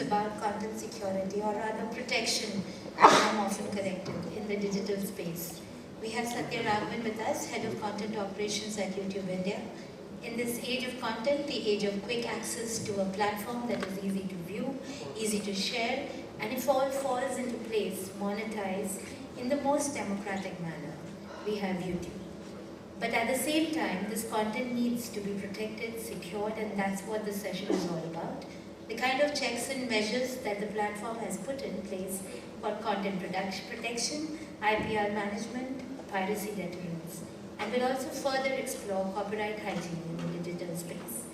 about content security, or rather protection, as I'm often corrected, in the digital space. We have Satya Raghavan with us, Head of Content Operations at YouTube India. In this age of content, the age of quick access to a platform that is easy to view, easy to share, and if all falls into place, monetize in the most democratic manner, we have YouTube. But at the same time, this content needs to be protected, secured, and that's what this session is all about. The kind of checks and measures that the platform has put in place for content protection, IPR management, piracy deterrence. And we'll also further explore copyright hygiene in the digital space.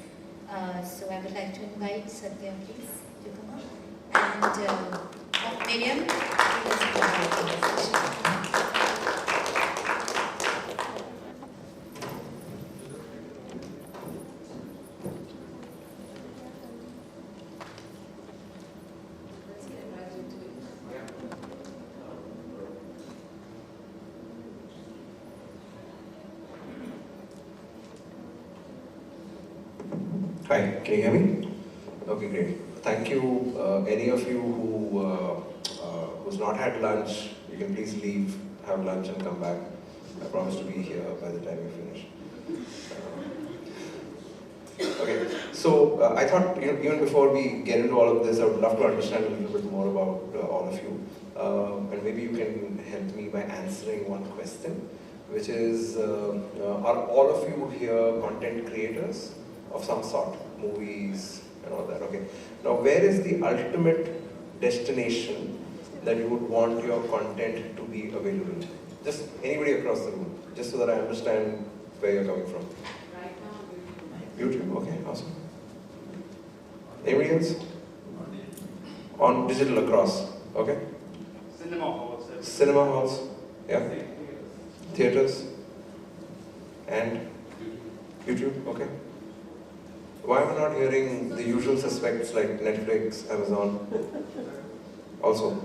So I would like to invite Satya, please, to come up. And Miriam, Hi, can you hear me? Okay, great. Thank you. Any of you who's not had lunch, you can please leave, have lunch and come back. I promise to be here by the time we finish. Okay, so I thought even before we get into all of this, I would love to understand a little bit more about all of you. And maybe you can help me by answering one question, which is, are all of you here content creators of some sort, movies and all that? Okay. Now, where is the ultimate destination that you would want your content to be available? Just anybody across the room, just so that I understand where you're coming from. Right now, YouTube. Okay, awesome. Anybody else? On digital across. Okay. Cinema halls. Cinema halls. Yeah. Theaters. And YouTube. Okay. Why am I not hearing the usual suspects like Netflix, Amazon? Also.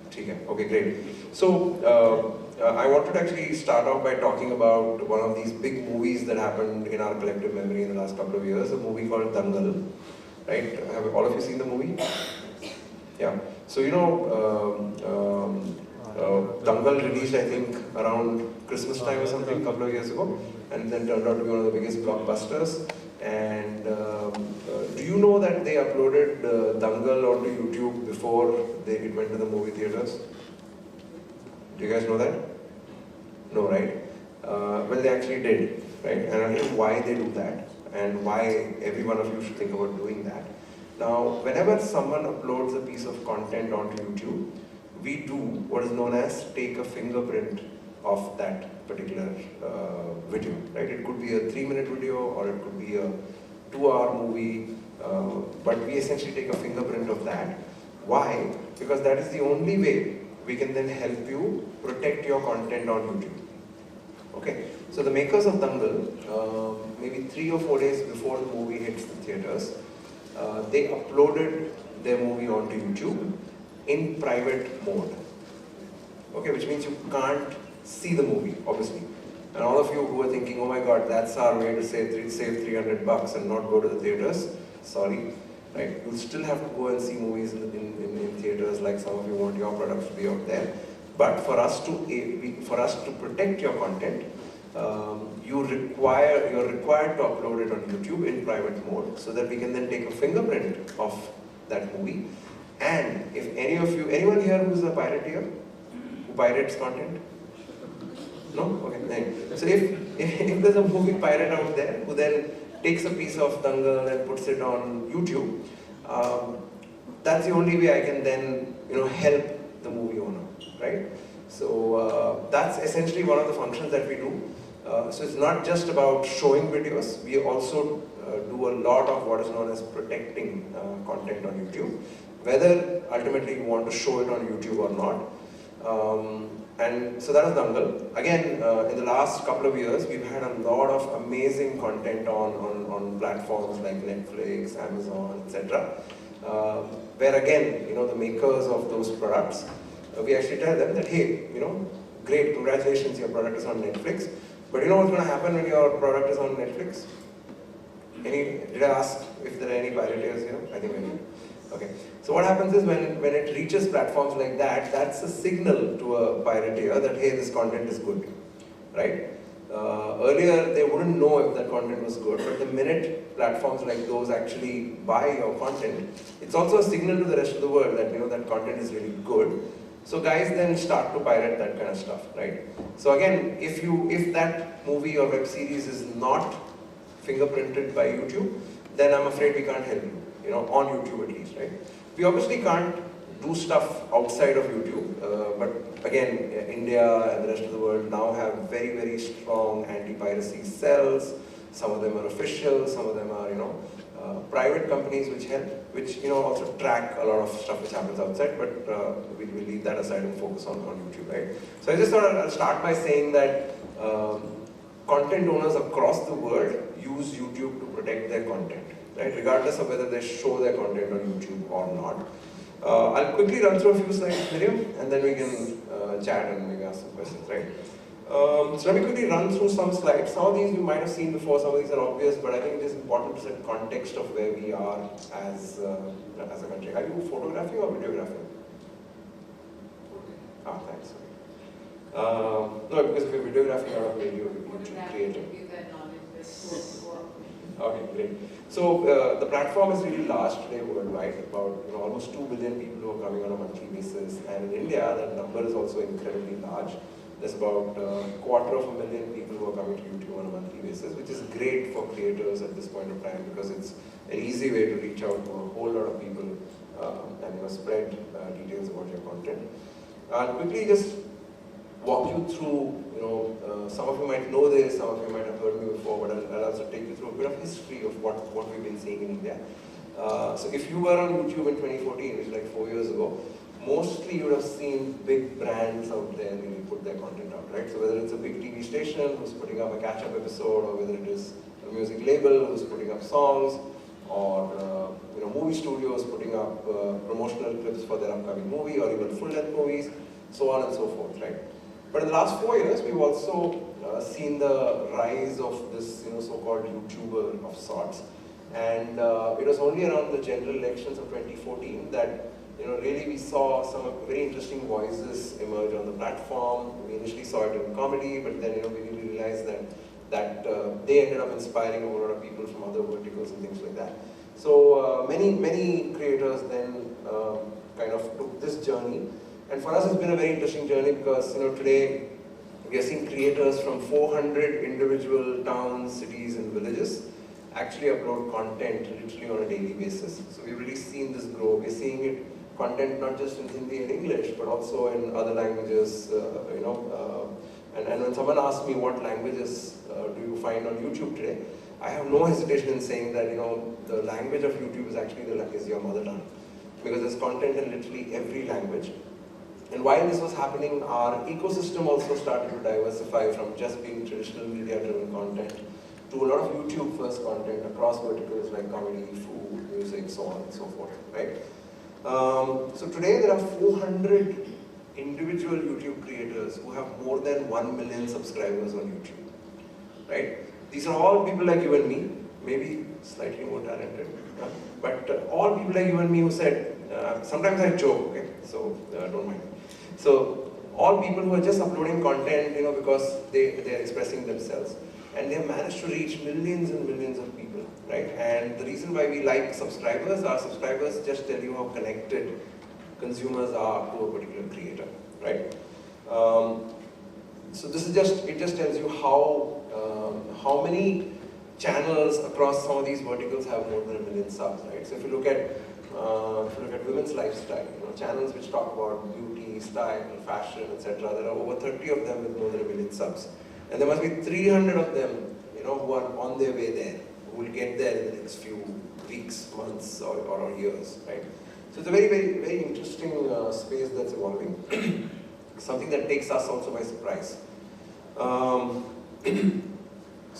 Okay, great. So, I wanted to actually start off by talking about one of these big movies that happened in our collective memory in the last couple of years, a movie called Dangal. Right? Have all of you seen the movie? Yeah. So, Dangal released, I think, around Christmas time or something a couple of years ago, and then turned out to be one of the biggest blockbusters. And do you know that they uploaded Dangal onto YouTube before it went to the movie theaters? Do you guys know that? No, right? Well, they actually did, right? And I'll tell you why they do that, and why every one of you should think about doing that. Now, whenever someone uploads a piece of content onto YouTube, we do what is known as take a fingerprint of that particular video, right? It could be a 3-minute video, or it could be a 2-hour movie, but we essentially take a fingerprint of that. Why? Because that is the only way we can then help you protect your content on YouTube. Okay, so the makers of Dangal, maybe 3 or 4 days before the movie hits the theaters, they uploaded their movie onto YouTube in private mode. Okay, which means you can't see the movie, obviously. And all of you who are thinking, oh my god, that's our way to save $300 and not go to the theaters, sorry, right? You'll still have to go and see movies in theaters, like some of you want your products to be out there. But for us to protect your content, you're required to upload it on YouTube in private mode, so that we can then take a fingerprint of that movie. And if anyone here who's a pirateer, who pirates content? No? Okay. So if there's a movie pirate out there who then takes a piece of Dangal and puts it on YouTube, that's the only way I can then help the movie owner, right? So that's essentially one of the functions that we do. So it's not just about showing videos, we also do a lot of what is known as protecting content on YouTube, whether ultimately you want to show it on YouTube or not. And so that was Dangal. Again, in the last couple of years, we've had a lot of amazing content on platforms like Netflix, Amazon, etc. Where again, the makers of those products, we actually tell them that, hey, great, congratulations, your product is on Netflix. But you know what's going to happen when your product is on Netflix? Did I ask if there are any pirateers here? I think I did. Okay. So what happens is when it reaches platforms like that, that's a signal to a pirateer that hey, this content is good, right? Earlier they wouldn't know if that content was good, but the minute platforms like those actually buy your content, it's also a signal to the rest of the world that that content is really good. So guys then start to pirate that kind of stuff, right? So again, if that movie or web series is not fingerprinted by YouTube, then I'm afraid we can't help you, on YouTube at least, right? We obviously can't do stuff outside of YouTube, but again, India and the rest of the world now have very, very strong anti-piracy cells. Some of them are official, some of them are, private companies which help, which, also track a lot of stuff which happens outside, but we'll leave that aside and focus on YouTube, right? So I just thought I'll start by saying that content owners across the world use YouTube to protect their content, right? Regardless of whether they show their content on YouTube or not. I'll quickly run through a few slides, Miriam, and then we can chat and maybe ask some questions, right? So let me quickly run through some slides. Some of these you might have seen before, some of these are obvious, but I think it is important to set context of where we are as a country. Are you photographing or videographing? Ah, thanks. No, because if you're videographing out of video, you're creating. Okay, great. So the platform is really large today worldwide, about almost 2 billion people who are coming on a monthly basis, and in India that number is also incredibly large. There's about 250,000 people who are coming to YouTube on a monthly basis, which is great for creators at this point of time because it's an easy way to reach out to a whole lot of people and spread details about your content. I'll quickly just walk you through, some of you might know this, some of you might have heard me before, but I'll also take you through a bit of history of what we've been seeing in India. So if you were on YouTube in 2014, which is like 4 years ago, mostly you would have seen big brands out there really put their content out, right? So whether it's a big TV station who's putting up a catch-up episode, or whether it is a music label who's putting up songs, or movie studios putting up promotional clips for their upcoming movie, or even full-length movies, so on and so forth, right? But in the last 4 years, we've also seen the rise of this, so-called YouTuber of sorts. And it was only around the general elections of 2014 that, really we saw some very interesting voices emerge on the platform. We initially saw it in comedy, but then, we really realized that they ended up inspiring a whole lot of people from other verticals and things like that. So many creators then kind of took this journey. And for us, it's been a very interesting journey because, today we are seeing creators from 400 individual towns, cities, and villages actually upload content literally on a daily basis. So we've really seen this grow. We're seeing it content not just in Hindi and English, but also in other languages. And when someone asks me what languages do you find on YouTube today, I have no hesitation in saying that the language of YouTube is actually is your mother tongue, because there's content in literally every language. And while this was happening, our ecosystem also started to diversify from just being traditional media-driven content to a lot of YouTube-first content across verticals like comedy, food, music, so on and so forth, right? So today there are 400 individual YouTube creators who have more than 1 million subscribers on YouTube, right? These are all people like you and me, maybe slightly more talented, but all people like you and me who said, sometimes I joke, okay, so don't mind. So all people who are just uploading content, because they're expressing themselves. And they have managed to reach millions and millions of people, right? And the reason why we like subscribers, our subscribers just tell you how connected consumers are to a particular creator, right? So this is it just tells you how many channels across some of these verticals have more than 1 million subs, right? So if you look at women's lifestyle, channels which talk about beauty, style, fashion, etc., there are over 30 of them with more than 1 million subs. And there must be 300 of them, who are on their way there, who will get there in the next few weeks, months, or years, right? So it's a very, very, very interesting space that's evolving. Something that takes us also by surprise. So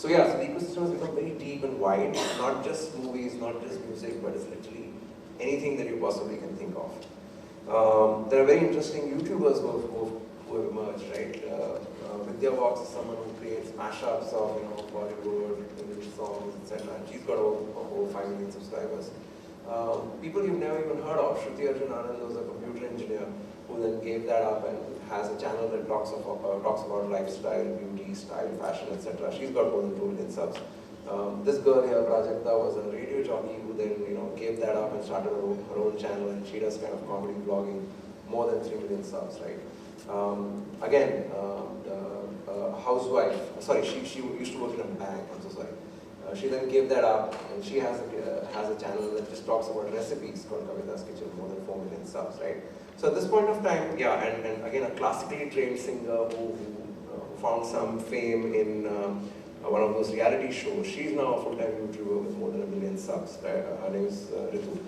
yeah, so the ecosystem has become very deep and wide. Not just movies, not just music, but it's literally anything that you possibly can think of. There are very interesting YouTubers who have emerged, right? Vidya Vox is someone who creates mashups of Bollywood, English songs, etc. And she's got over 5 million subscribers. People you've never even heard of. Shruti Arjun Anand was a computer engineer who then gave that up and has a channel that talks about lifestyle, beauty, style, fashion, etc. She's got more than 2 million subs. This girl here, Prajakta, was a radio jockey who then gave that up and started her own channel, and she does kind of comedy vlogging, more than 3 million subs, right? Again, housewife. Sorry, she used to work in a bank. I'm so sorry. She then gave that up, and she has a channel that just talks about recipes called Kavita's Kitchen, more than 4 million subs, right? So at this point of time, yeah, and again, a classically trained singer who found some fame in one of those reality shows. She's now a full-time YouTuber with more than 1 million subs. Right? Her name is Ritu.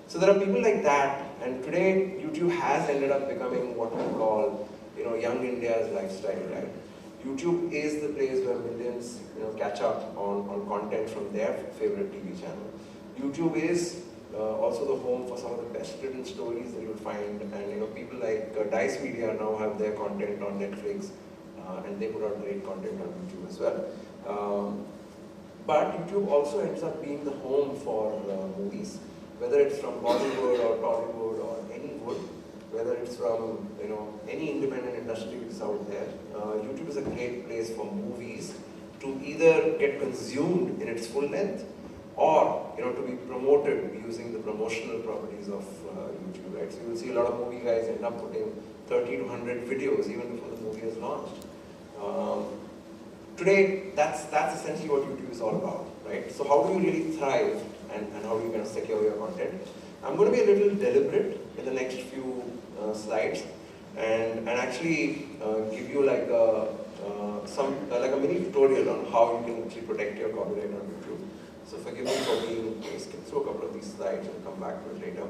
So there are people like that, and today YouTube has ended up becoming what we call, young India's lifestyle, right? YouTube is the place where millions, catch up on content from their favorite TV channel. YouTube is also the home for some of the best written stories that you'll find, and people like Dice Media now have their content on Netflix, and they put out great content on YouTube as well. But YouTube also ends up being the home for movies, whether it's from Bollywood or Tollywood or any wood, whether it's from any independent industry which is out there. YouTube is a great place for movies to either get consumed in its full length, or to be promoted using the promotional properties of YouTube, right? So you will see a lot of movie guys end up putting 30 to 100 videos even before the movie is launched. Today, that's essentially what YouTube is all about, right? So how do you really thrive, and how do you kind of secure your content? I'm going to be a little deliberate in the next few slides, and actually give you like a mini tutorial on how you can actually protect your copyright on YouTube. So forgive me for being, skip through a couple of these slides and come back to it later.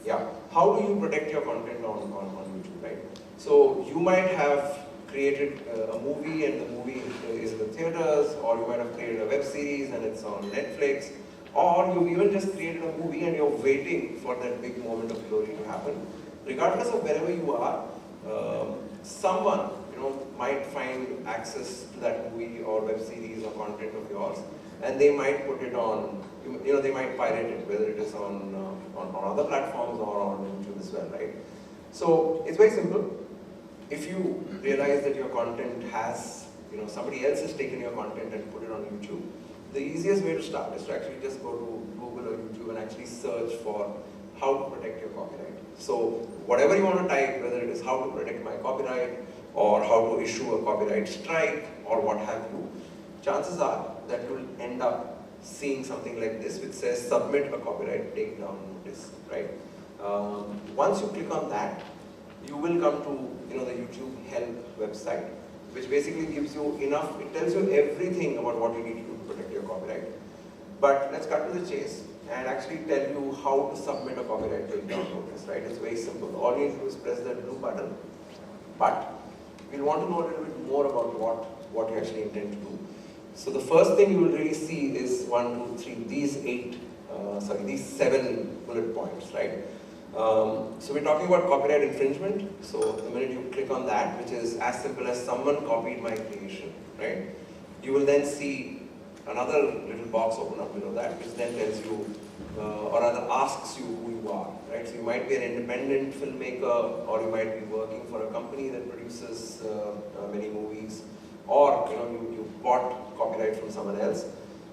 Yeah, how do you protect your content on YouTube, right? So you might have created a movie, and the movie is in the theaters, or you might have created a web series and it's on Netflix, or you even just created a movie and you're waiting for that big moment of glory to happen. Regardless of wherever you are, someone might find access to that movie or web series or content of yours, and they might put it on, they might pirate it, whether it is on other platforms or on YouTube as well, right? So it's very simple. If you realize that your content has, somebody else has taken your content and put it on YouTube, the easiest way to start is to actually just go to Google or YouTube and actually search for how to protect your copyright. So whatever you want to type, whether it is how to protect my copyright, or how to issue a copyright strike, or what have you, chances are that you'll end up seeing something like this which says submit a copyright takedown notice, right? Once you click on that, you will come to the YouTube help website, which basically gives you enough, it tells you everything about what you need to do to protect your copyright. But let's cut to the chase and actually tell you how to submit a copyright takedown notice, right? It's very simple. All you need to do is press that blue button. But we'll want to know a little bit more about what you actually intend to do. So the first thing you will really see is 1, 2, 3, these 7 bullet points, right? So we're talking about copyright infringement. So the minute you click on that, which is as simple as someone copied my creation, right? You will then see another little box open up below that, which then tells you, or rather asks you who you are, right? So you might be an independent filmmaker, or you might be working for a company that produces many movies, or you bought copyright from someone else.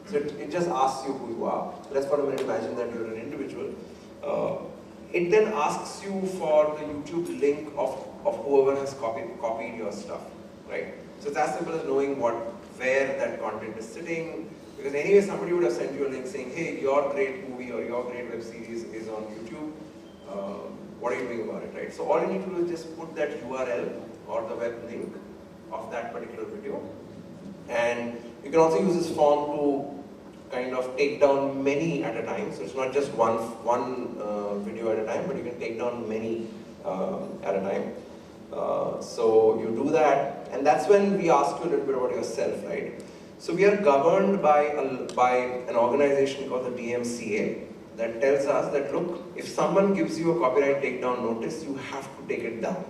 So it just asks you who you are. Let's for a minute imagine that you're an individual. It then asks you for the YouTube link of whoever has copied your stuff, right? So it's as simple as knowing where that content is sitting, because anyway somebody would have sent you a link saying, hey, your great movie or your great web series is on YouTube. What are you doing about it, right? So all you need to do is just put that URL or the web link of that particular video, and you can also use this form to kind of take down many at a time. So it's not just one video at a time, but you can take down many at a time. So you do that, and that's when we ask you a little bit about yourself, right? So we are governed by an organization called the DMCA that tells us that, look, if someone gives you a copyright takedown notice, you have to take it down.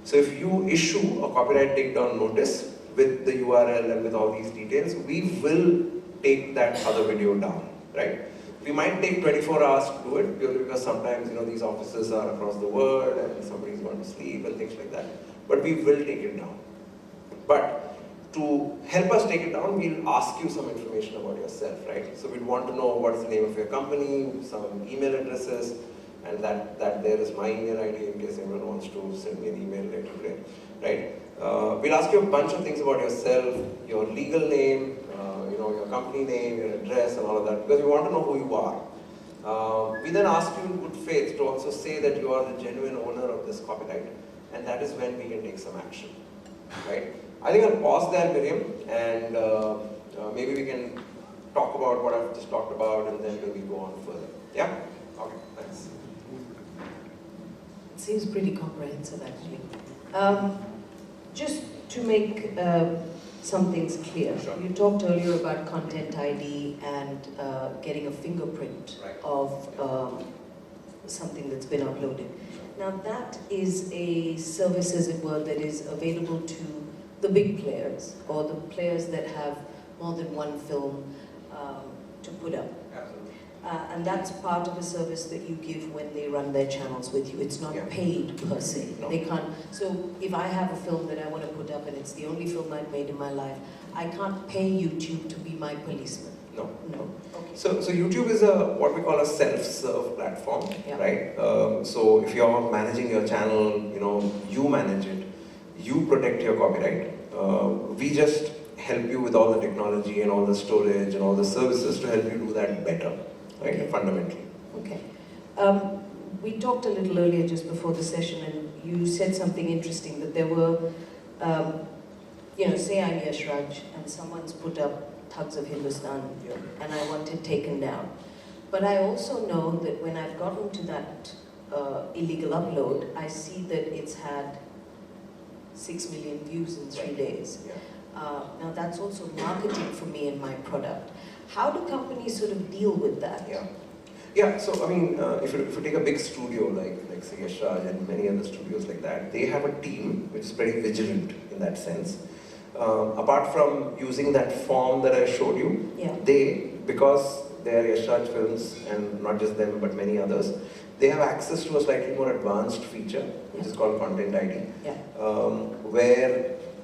So if you issue a copyright takedown notice with the URL and with all these details, we will take that other video down, right? We might take 24 hours to do it, purely because sometimes, these offices are across the world and somebody's going to sleep and things like that. But we will take it down. But to help us take it down, we'll ask you some information about yourself, right? So we'd want to know what's the name of your company, some email addresses, and that there is my email ID in case anyone wants to send me an email later today, right? We'll ask you a bunch of things about yourself, your legal name, your company name, your address, and all of that, because we want to know who you are. We then ask you in good faith to also say that you are the genuine owner of this copyright, and that is when we can take some action, right? I think I'll pause there, Miriam, and maybe we can talk about what I've just talked about, and then maybe go on further. Yeah? Okay, thanks. It seems pretty comprehensive, actually. Just to make some things clear, Sure. you talked earlier about content ID and getting a fingerprint Right. of something that's been uploaded. Now that is a service, as it were, that is available to the big players, or the players that have more than one film to put up. Absolutely. And that's part of a service that you give when they run their channels with you. It's not Yeah. paid per se. No. They can't. So if I have a film that I want to put up and it's the only film I've made in my life, I can't pay YouTube to be my policeman. No. No. Okay. So YouTube is what we call a self-serve platform, Yeah. right? So if you're managing your channel, you manage it, you protect your copyright. We just help you with all the technology and all the storage and all the services to help you do that better, right? Okay. Fundamentally. Okay. We talked a little earlier just before the session, and you said something interesting, that there were, say I'm Yash Raj and someone's put up Thugs of Hindustan, Yeah. and I want it taken down. But I also know that when I've gotten to that illegal upload, I see that it's had 6 million views in 3 days. Yeah. Now that's also marketing for me and my product. How do companies sort of deal with that? Yeah. Yeah, so I mean, if you take a big studio like say Yash Raj and many other studios like that, they have a team which is pretty vigilant in that sense. Apart from using that form that I showed you, Yeah. because they are Yash Raj films, and not just them but many others, they have access to a slightly more advanced feature, which is called Content ID, Yeah. where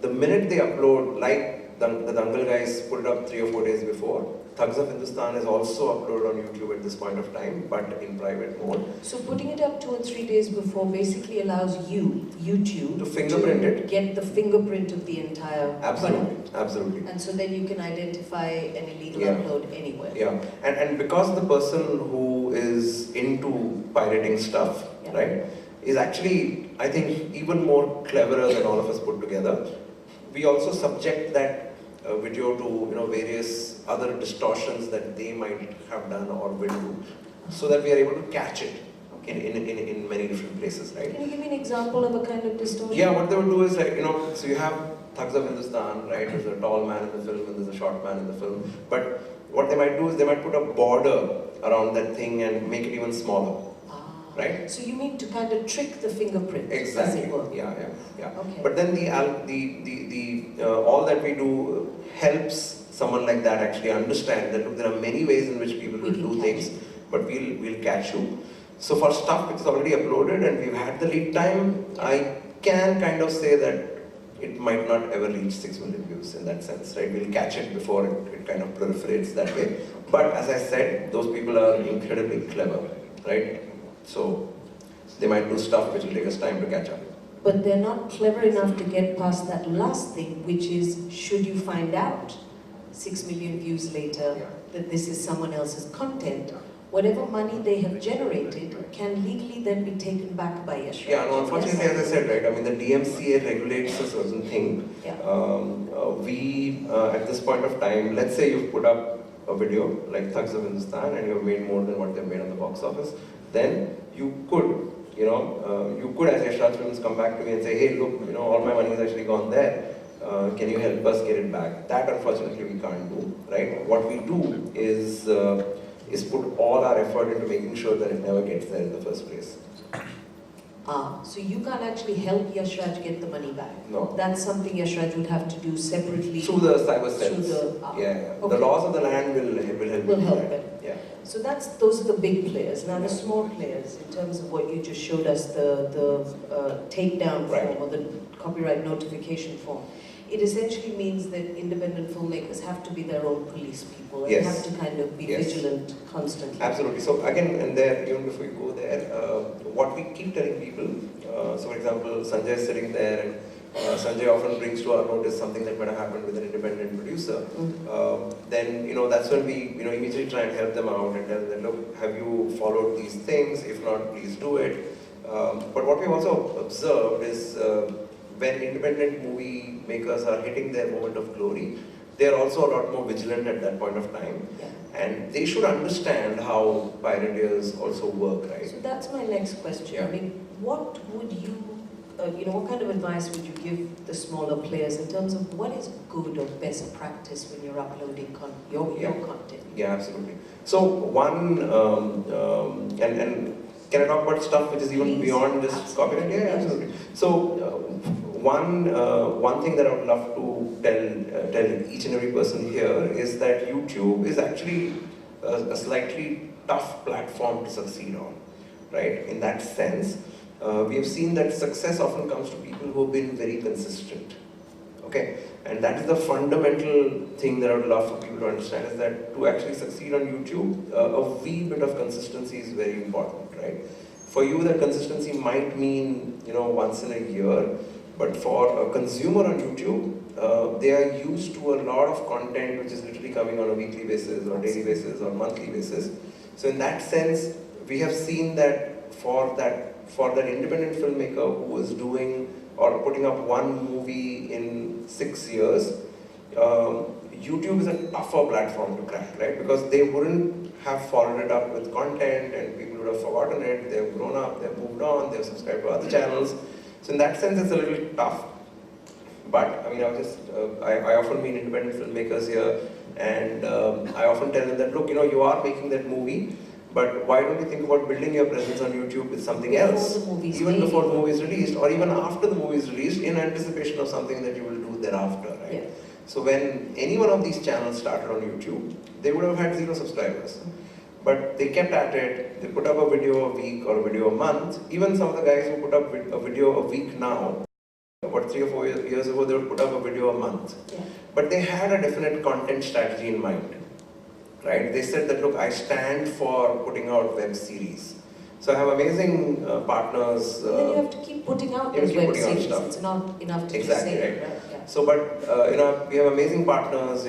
the minute they upload, like the Dangal guys put it up 3 or 4 days before, Thugs of Hindustan is also uploaded on YouTube at this point of time, but in private mode. So putting it up 2 or 3 days before basically allows YouTube, To fingerprint it. get the fingerprint of the entire Absolutely, product. absolutely. And so then you can identify an illegal Yeah. upload anywhere. Yeah, and because the person who is into pirating stuff, Yeah. right, is actually, I think, even more cleverer than all of us put together, we also subject that video to various other distortions that they might have done or will do, so that we are able to catch it in many different places, right? Can you give me an example of a kind of distortion? Yeah, what they would do is so you have Thugs of Hindustan, right? There's a tall man in the film and there's a short man in the film. But what they might do is they might put a border around that thing and make it even smaller, right? So you mean to kind of trick the fingerprint, Exactly. as it were? Yeah. Okay. But then all that we do helps someone like that actually understand that look, there are many ways in which people We will can do catch things, you. but we'll catch you. So for stuff which is already uploaded and we've had the lead time, I can kind of say that it might not ever reach 6 million views in that sense, right? We'll catch it before it kind of proliferates that way. But as I said, those people are incredibly clever, right? So they might do stuff which will take us time to catch up. But they're not clever enough to get past that last thing, which is, should you find out 6 million views later that this is someone else's content, whatever money they have generated can legally then be taken back by Yash Raj. Yeah, no, unfortunately, as I said, right, I mean, the DMCA regulates a certain thing. Yeah. We, at this point of time, let's say you've put up a video like Thugs of Hindustan and you've made more than what they've made on the box office, then you could, as Yash Raj Films, come back to me and say, hey, look, all my money has actually gone there. Can you help us get it back? That, unfortunately, we can't do, right? What we do is put all our effort into making sure that it never gets there in the first place. So you can't actually help Yashraj get the money back. No. That's something Yashraj would have to do separately. Through the cyber cells. Through the, yeah. Okay. The laws of the land will help Will you help with it. that. Yeah. So those are the big players. Now the small players, in terms of what you just showed us, the takedown form or the copyright notification form, it essentially means that independent filmmakers have to be their own police people and have to kind of be vigilant constantly. Absolutely. So again, and there, even before you go there, what we keep telling people, so for example, Sanjay is sitting there and Sanjay often brings to our notice something that might have happened with an independent producer, then that's when we immediately try and help them out and tell them, look, have you followed these things? If not, please do it. But what we've also observed is when independent movie makers are hitting their moment of glory, they're also a lot more vigilant at that point of time. And they should understand how pirateers also work, right? So that's my next question. I mean, what would you, what kind of advice would you give the smaller players in terms of what is good or best practice when you're uploading your content? Yeah, absolutely. So one, and can I talk about stuff which is even beyond just copyright? Yeah, absolutely. So one thing that I would love to tell each and every person here is that YouTube is actually a slightly tough platform to succeed on, right? In that sense, we have seen that success often comes to people who have been very consistent. Okay, and that is the fundamental thing that I would love for people to understand, is that to actually succeed on YouTube, a wee bit of consistency is very important, right? For you, that consistency might mean, once in a year, but for a consumer on YouTube, they are used to a lot of content which is literally coming on a weekly basis or daily basis or monthly basis. So in that sense, we have seen that for that independent filmmaker who is doing or putting up one movie in 6 years, YouTube is a tougher platform to crack, right? Because they wouldn't have followed it up with content and people would have forgotten it, they've grown up, they've moved on, they've subscribed to other channels. So in that sense, it's a little tough. But I mean, I often meet independent filmmakers here, and I often tell them that, look, you are making that movie, but why don't you think about building your presence on YouTube with something else, even before the movie is released, or even after the movie is released, in anticipation of something that you will do thereafter, right? Yeah. So when any one of these channels started on YouTube, they would have had 0 subscribers. But they kept at it, they put up a video a week or a video a month. Even some of the guys who put up a video a week now, about 3 or 4 years ago, they would put up a video a month. Yeah. But they had a definite content strategy in mind, right? They said that, look, I stand for putting out web series. So I have amazing partners. Then you have to keep putting out those web series. It's not enough to just say it, right? Yeah. So, but we have amazing partners.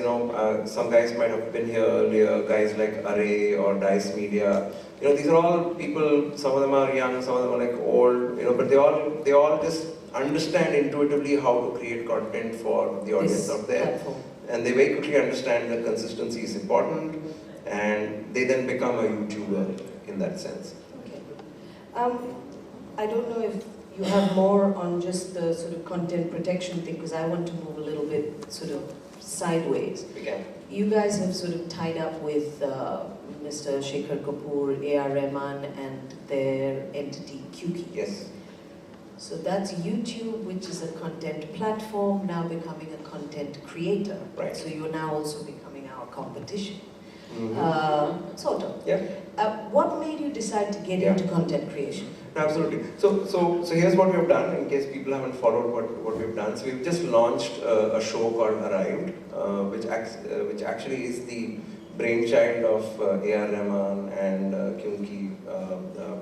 Some guys might have been here earlier. Guys like Array or Dice Media. These are all people. Some of them are young, some of them are like old. But they all just understand intuitively how to create content for the audience out there. Platform. And they very quickly understand that consistency is important, and they then become a YouTuber in that sense. I don't know if you have more on just the sort of content protection thing, because I want to move a little bit sort of sideways. We can. You guys have sort of tied up with Mr. Shekhar Kapoor, A.R. Rahman, and their entity QQ. Yes. So that's YouTube, which is a content platform, now becoming a content creator. Right. So you're now also becoming our competition. Mm-hmm. Sort of. Yeah. What made you decide to get into content creation? Absolutely. So here's what we've done, in case people haven't followed what we've done. So we've just launched a show called Arrived, which actually is the brainchild of A.R. Rahman and Kyunki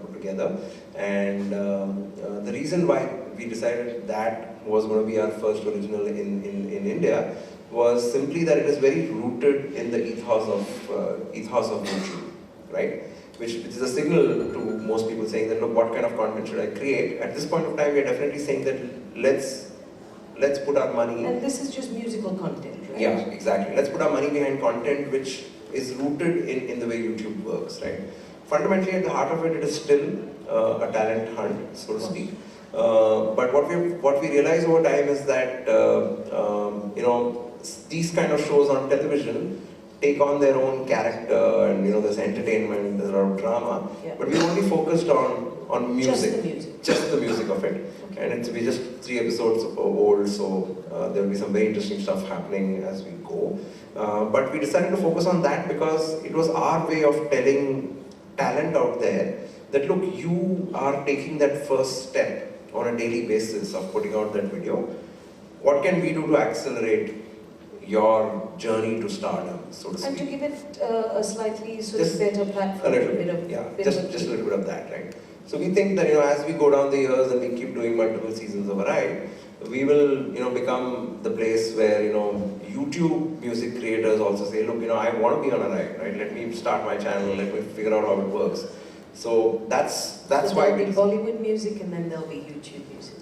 put together. And the reason why we decided that was going to be our first original in India was simply that it is very rooted in the ethos of YouTube, right? Which is a signal to most people saying that, look, what kind of content should I create? At this point of time, we are definitely saying that let's put our money. And this is just musical content, right? Yeah, exactly. Let's put our money behind content which is rooted in the way YouTube works, right? Fundamentally, at the heart of it, it is still a talent hunt, so to speak. But what we realize over time is that these kind of shows on television take on their own character, and there's entertainment, there's a lot of drama. Yeah. But we only focused on music. Just the music. Just the music of it. Okay. And we're just 3 episodes old, so there will be some very interesting stuff happening as we go. But we decided to focus on that because it was our way of telling talent out there that look, you are taking that first step on a daily basis of putting out that video. What can we do to accelerate your journey to stardom, so to speak? And to give it a slightly sort Just of better platform, a little bit bit, of, yeah, bit just of a little bit of that, right? So we think that as we go down the years and we keep doing multiple seasons of a ride, we will become the place where YouTube music creators also say, look, I want to be on a ride, right? Let me start my channel, let me figure out how it works. So that's so why there'll be Bollywood music and then there'll be YouTube music.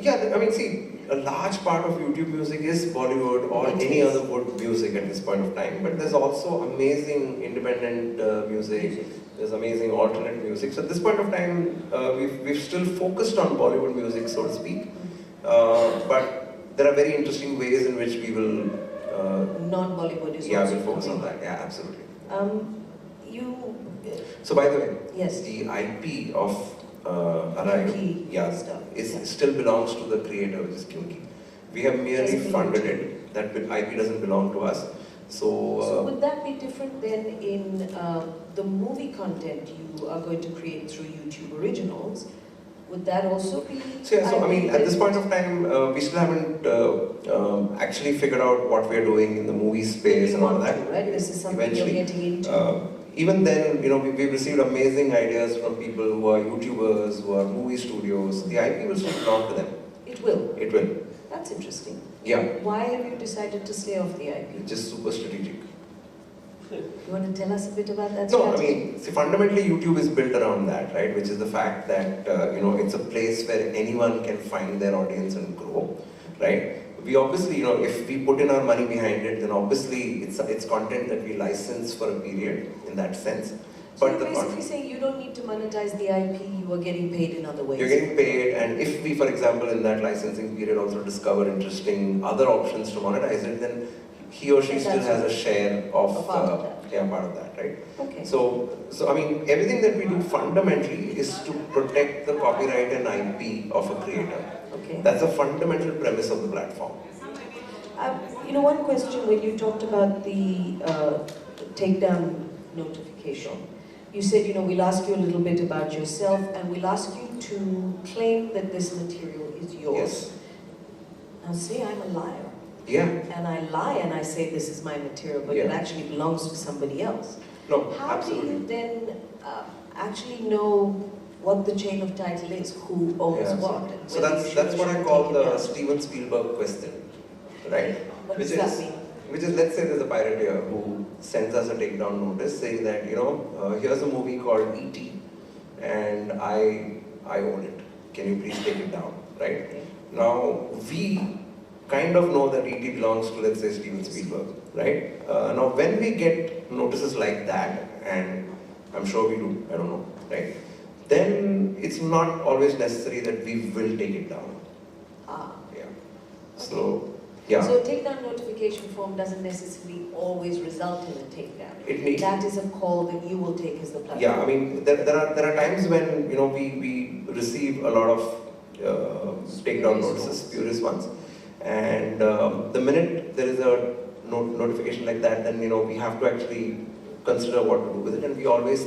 yeah, I mean, see, a large part of YouTube music is Bollywood or any other wood music at this point of time, but there's also amazing independent music, there's amazing alternate music. So at this point of time, we've still focused on Bollywood music, so to speak, but there are very interesting ways in which we will... Non-Bollywood is yeah, also we'll focus on coming. that, yeah, absolutely. So So by the way, yes. the IP of Arrive, IP stuff. still belongs to the creator, which is Kyunki. We have merely Doesn't belong funded to it. That IP doesn't belong to us. So would that be different then in the movie content you are going to create through YouTube Originals? Would that also be? So I mean, at this point of time, we still haven't actually figured out what we are doing in the movie space and all that. Right? This is something Eventually. you're getting into. Even then, we've received amazing ideas from people who are YouTubers, who are movie studios. The IP will still belong to them. It will. It will. That's interesting. Yeah. Why have you decided to stay off the IP? It's just super strategic. You want to tell us a bit about that No, I strategy? mean, see, fundamentally YouTube is built around that, right? Which is the fact that, it's a place where anyone can find their audience and grow, right? We obviously, if we put in our money behind it, then obviously it's content that we license for a period in that sense. So But you're the basically saying you don't need to monetize the IP, you are getting paid in other ways. you're getting paid, and if we, for example, in that licensing period also discover interesting other options to monetize it, then he or she And still that's has a share of, a part of that. yeah, part of that, right? Okay. So I mean, everything that we do fundamentally is to protect the copyright and IP of a creator. Okay. That's a fundamental premise of the platform. One question when you talked about the takedown notification, you said, we'll ask you a little bit about yourself and we'll ask you to claim that this material is yours. Yes. Now say I'm a liar. Yeah. And I lie and I say this is my material, but it Yeah. actually belongs to somebody else. No, How absolutely. do you then actually know what the chain of title is, who owns Yeah, what? absolutely. and So whether you that's should or what I shouldn't call take it the down? Steven Spielberg question, right? What Which does that is- mean? Which is, let's say there's a pirateer who sends us a takedown notice saying that, here's a movie called E.T. and I own it. Can you please take it down, right? Okay. Now, we kind of know that E.T. belongs to, let's say, Steven Spielberg, right? Now, when we get notices like that, and I'm sure we do, I don't know, right? Then it's not always necessary that we will take it down. Ah. Yeah. So, yeah. So a takedown notification form doesn't necessarily always result in a takedown. It needs. That is a call that you will take as the platform. Yeah, I mean, there are times when we receive a lot of takedown notices, spurious ones, and the minute there is a notification like that, then we have to actually consider what to do with it, and we always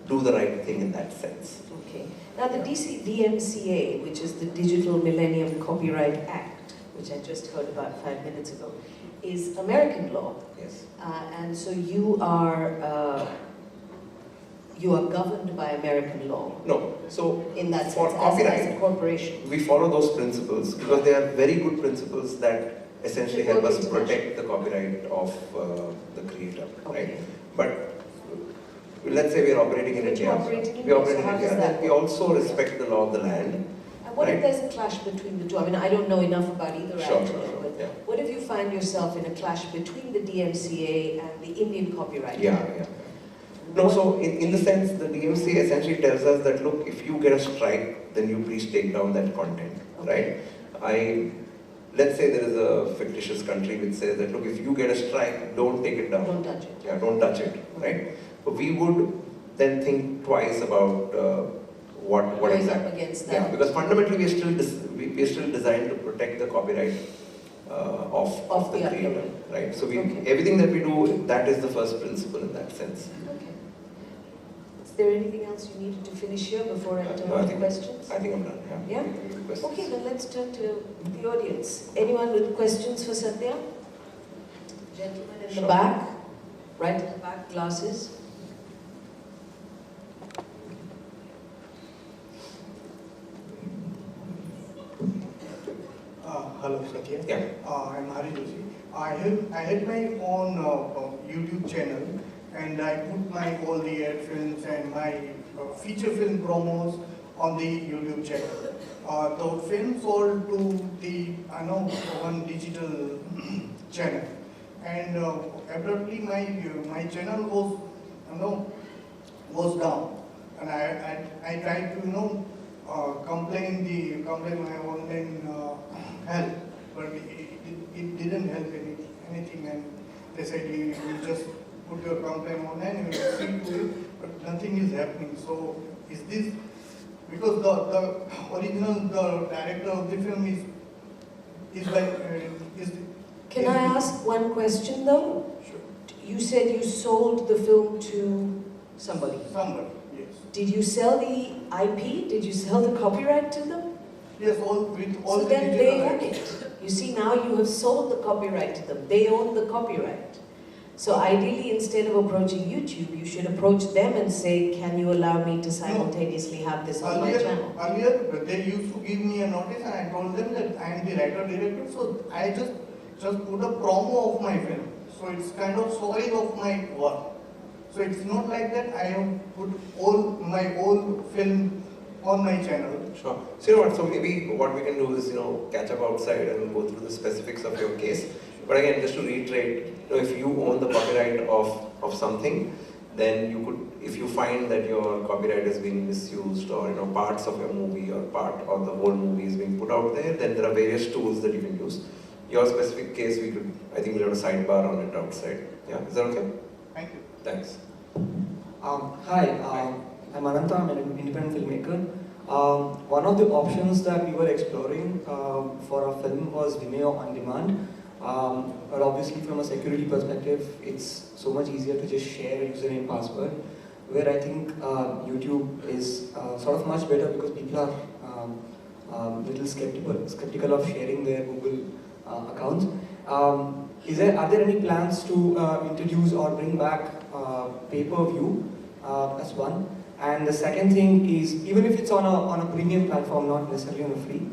do the right thing in that sense. Okay. Now the DMCA, which is the Digital Millennium Copyright Act, which I just heard about 5 minutes ago, is American law. Yes. And so you are governed by American law. No. So In that for sense, copyright, as a corporation. we follow those principles because they are very good principles that essentially help us International. protect the copyright of the creator, right? Okay. But let's say we are operating in But India. you're operating in We India, operate so in how India, does and that then we work? also respect the law of the land. And what if Right. there's a clash between the two? I mean, I don't know enough about either Sure, act, sure, sure, but yeah. what if you find yourself in a clash between the DMCA and the Indian Copyright Yeah, Act? yeah. No, so in the sense, the DMCA essentially tells us that, look, if you get a strike, then you please take down that content, right? let's say there is a fictitious country which says that, look, if you get a strike, don't take it down. Don't touch it. Yeah, don't touch it, right? But we would then think twice about what Going exactly. up against that. Yeah, because fundamentally we are still designed to protect the copyright of the creator, right? So everything that we do, that is the first principle in that sense. Okay. Is there anything else you needed to finish here before I turn on to questions? I think I'm done. Yeah? Questions. Okay, then let's turn to the audience. Anyone with questions for Satya? Gentleman in the back, right at the back, glasses. Hello, Satya. Yeah. I'm Hari Joshi. I had my own YouTube channel, and I put my all the ad films and my feature film promos on the YouTube channel. The film sold to the one digital channel, and abruptly my channel was down, and I tried to complain my online help, but it didn't help anything, and they said you just put your complaint online and you will see to it, but nothing is happening. So is this because the original director of the film is Can I ask one question though? Sure. You said you sold the film to somebody. Somebody, yes. Did you sell the IP? Did you sell the copyright to them? Yes, all So the then digital they own rights. it. You see, now you have sold the copyright to them. They own the copyright. So ideally, instead of approaching YouTube, you should approach them and say, can you allow me to simultaneously have this on my channel? Earlier, they used to give me a notice, and I told them that I am the writer-director, so I just put a promo of my film. So it's kind of story of my work. So it's not like that I have put all my old film on my channel. Sure. So you know what, so maybe what we can do is, catch up outside and go through the specifics of your case. But again, just to reiterate, if you own the copyright of something, then you could, if you find that your copyright is being misused, or parts of your movie or part of the whole movie is being put out there, then there are various tools that you can use. Your specific case, I think we'll have a sidebar on it outside. Yeah, is that okay? Thank you. Thanks. Hi, I'm Ananta, I'm an independent filmmaker. One of the options that we were exploring for our film was Vimeo on demand. But obviously from a security perspective, it's so much easier to just share a username password, where I think YouTube is sort of much better because people are little skeptical of sharing their Google accounts. Are there any plans to introduce or bring back pay-per-view as one? And the second thing is, even if it's on a premium platform, not necessarily on a free.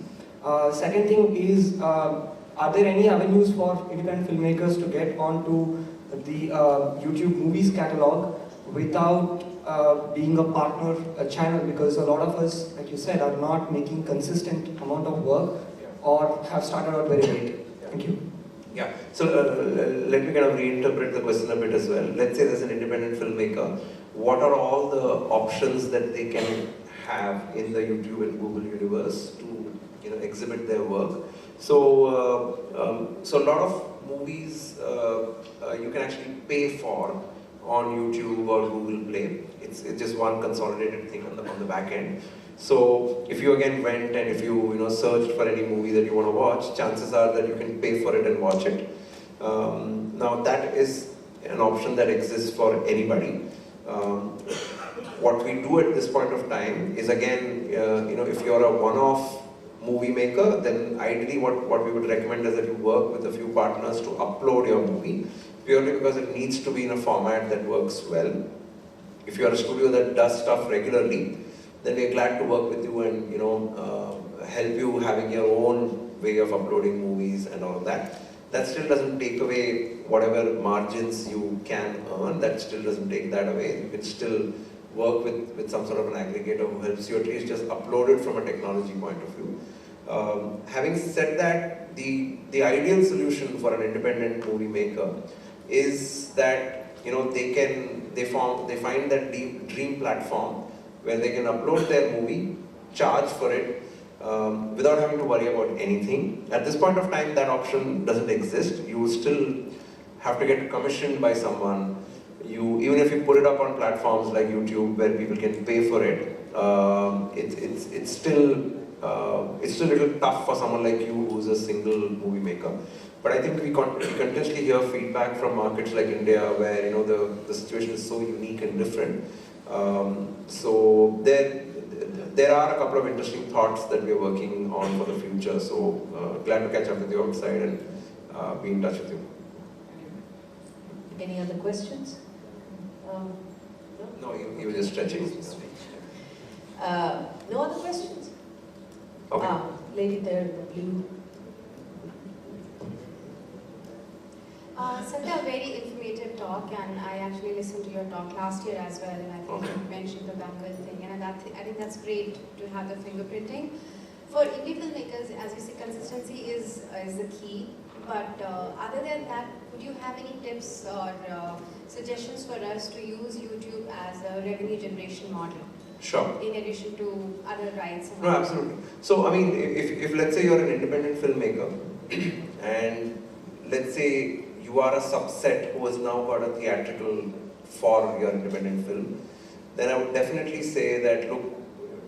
Second thing is, are there any avenues for independent filmmakers to get onto the YouTube movies catalog without being a partner channel? Because a lot of us, like you said, are not making consistent amount of work or have started out very late. Thank you. Yeah, so let me kind of reinterpret the question a bit as well. Let's say there's an independent filmmaker. What are all the options that they can have in the YouTube and Google universe to exhibit their work? So, so a lot of movies you can actually pay for on YouTube or Google Play. It's just one consolidated thing on the back end. So if you again went and if you searched for any movie that you want to watch, chances are that you can pay for it and watch it. Now that is an option that exists for anybody. What we do at this point of time is, again, if you're a one-off movie maker, then ideally what we would recommend is that you work with a few partners to upload your movie, purely because it needs to be in a format that works well. If you're a studio that does stuff regularly, then we're glad to work with you and help you having your own way of uploading movies and all of that. That still doesn't take away whatever margins you can earn. That still doesn't take that away. You can still work with some sort of an aggregator who helps you at least just upload it from a technology point of view. Having said that, the ideal solution for an independent movie maker is that they find that dream platform where they can upload their movie, charge for it, without having to worry about anything. At this point of time, that option doesn't exist. You still have to get commissioned by someone. Even if you put it up on platforms like YouTube where people can pay for it, it's still a little tough for someone like you who's a single movie maker. But I think we continuously hear feedback from markets like India where the situation is so unique and different. So there are a couple of interesting thoughts that we are working on for the future. So glad to catch up with you outside and be in touch with you. Any other questions? No, you were just stretching. No other questions? Okay. Lady there in the blue. Satya, very informative talk, and I actually listened to your talk last year as well, and I think you mentioned the Bengal thing, and I think that's great to have the fingerprinting. For indie filmmakers, as you say, consistency is the key, but other than that, would you have any tips or suggestions for us to use YouTube as a revenue generation model? Sure. In addition to other rights? No, absolutely. So, I mean, if let's say you're an independent filmmaker, and let's say you are a subset who has now got a theatrical for your independent film, then I would definitely say that, look,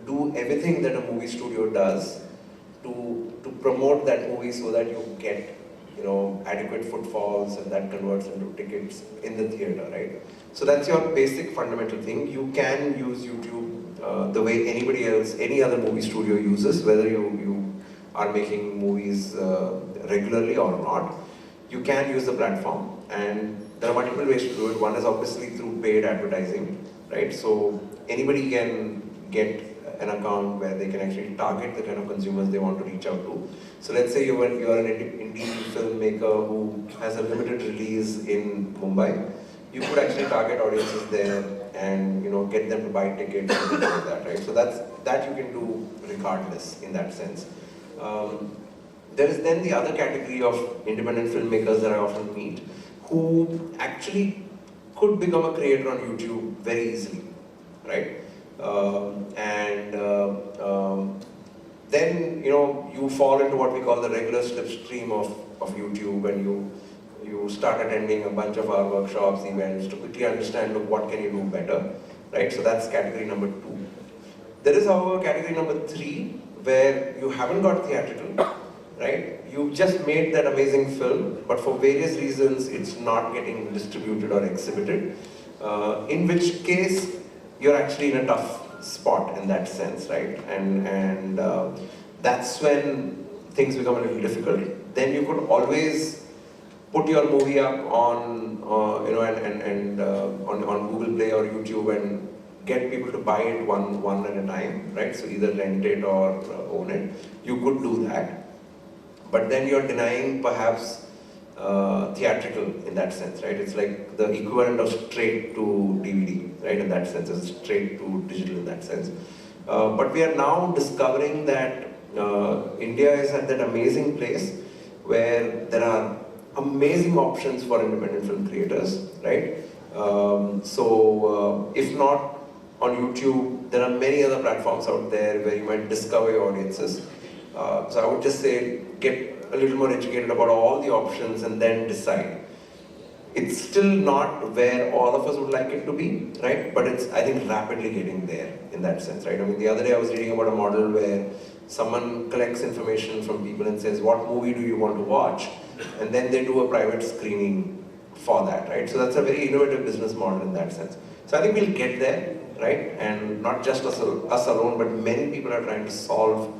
do everything that a movie studio does to promote that movie so that you get, adequate footfalls and that converts into tickets in the theater, right? So that's your basic fundamental thing. You can use YouTube the way anybody else, any other movie studio uses, whether you are making movies regularly or not. You can use the platform, and there are multiple ways to do it. One is obviously through paid advertising, right? So anybody can get an account where they can actually target the kind of consumers they want to reach out to. So let's say you're an indie filmmaker who has a limited release in Mumbai. You could actually target audiences there and get them to buy tickets and things like that, right? So that you can do regardless in that sense. There is then the other category of independent filmmakers that I often meet who actually could become a creator on YouTube very easily, right? Then you fall into what we call the regular slipstream of YouTube, and you start attending a bunch of our workshops, events to quickly understand, look, what can you do better, right? So that's category number 2. There is, however, category number 3 where you haven't got theatrical, right? You just made that amazing film, but for various reasons it's not getting distributed or exhibited, in which case you're actually in a tough spot in that sense, right? And that's when things become a little difficult. Then you could always put your movie up on on Google Play or YouTube and get people to buy it one at a time, right? So either rent it or own it. You could do that, but then you're denying perhaps theatrical in that sense, right? It's like the equivalent of straight to DVD, right? In that sense, it's straight to digital in that sense. But we are now discovering that India is at that amazing place where there are amazing options for independent film creators, right? If not on YouTube, there are many other platforms out there where you might discover your audiences. So I would just say, get a little more educated about all the options and then decide. It's still not where all of us would like it to be, right? But it's, I think, rapidly getting there in that sense, right? I mean, the other day I was reading about a model where someone collects information from people and says, what movie do you want to watch? And then they do a private screening for that, right? So that's a very innovative business model in that sense. So I think we'll get there, right? And not just us alone, but many people are trying to solve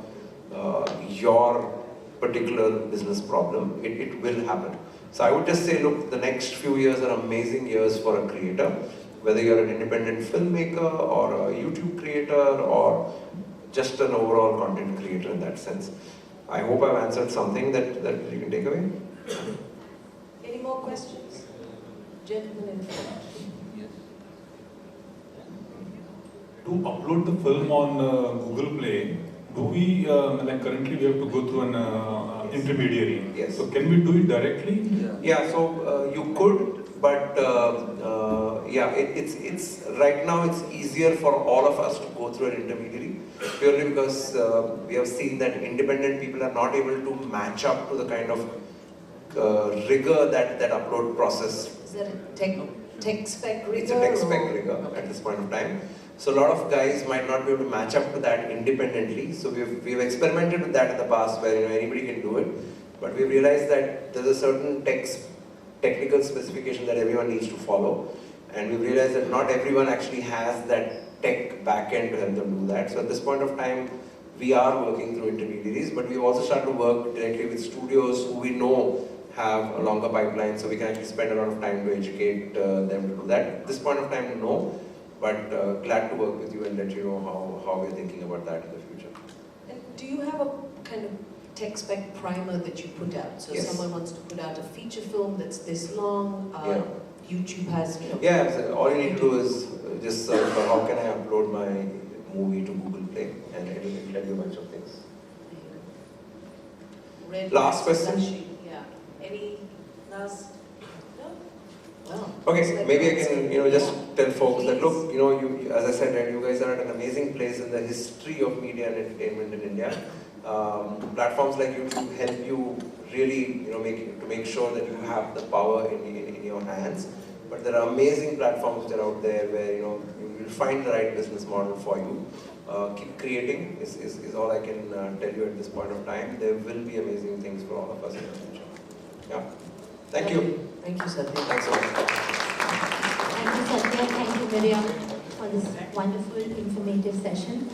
your particular business problem. It will happen. So I would just say, look, the next few years are amazing years for a creator, whether you're an independent filmmaker or a YouTube creator or just an overall content creator in that sense. I hope I've answered something that you can take away. Any more questions? Gentlemen in front. To upload the film on Google Play, do we, like currently we have to go through an intermediary? Yes. So can we do it directly? Yeah, so you could, But yeah, it's right now it's easier for all of us to go through an intermediary, purely because we have seen that independent people are not able to match up to the kind of rigor that upload process. Is that a tech spec rigor? It's a tech spec rigor at this point of time. So a lot of guys might not be able to match up to that independently. So we've experimented with that in the past, where anybody can do it, but we realized that there's a certain technical specification that everyone needs to follow, and we realized that not everyone actually has that tech backend to help them do that. So at this point of time, we are working through intermediaries, but we've also started to work directly with studios who we know have a longer pipeline, so we can actually spend a lot of time to educate them to do that. At this point of time, no, but glad to work with you and let you know how we're thinking about that in the future. And do you have a kind of tech spec primer that you put out? So Yes. someone wants to put out a feature film that's this long, Yeah. YouTube has, Yeah, so all you need to do is just search for how can I upload my movie to Google Play, and it will tell you a bunch of things. Red Last lights, question. flashing, yeah. Any last? No? Well. Okay, maybe I can just tell folks that look, as I said, right, you guys are at an amazing place in the history of media and entertainment in India. Platforms like YouTube help you really, make sure that you have the power in your hands. But there are amazing platforms that are out there where you will find the right business model for you. Keep creating is all I can tell you at this point of time. There will be amazing things for all of us in the future. Yeah. Thank you. Thank you, Satya. Thanks so much. Thank you, Satya. Thank you, Miriam, for this wonderful, informative session.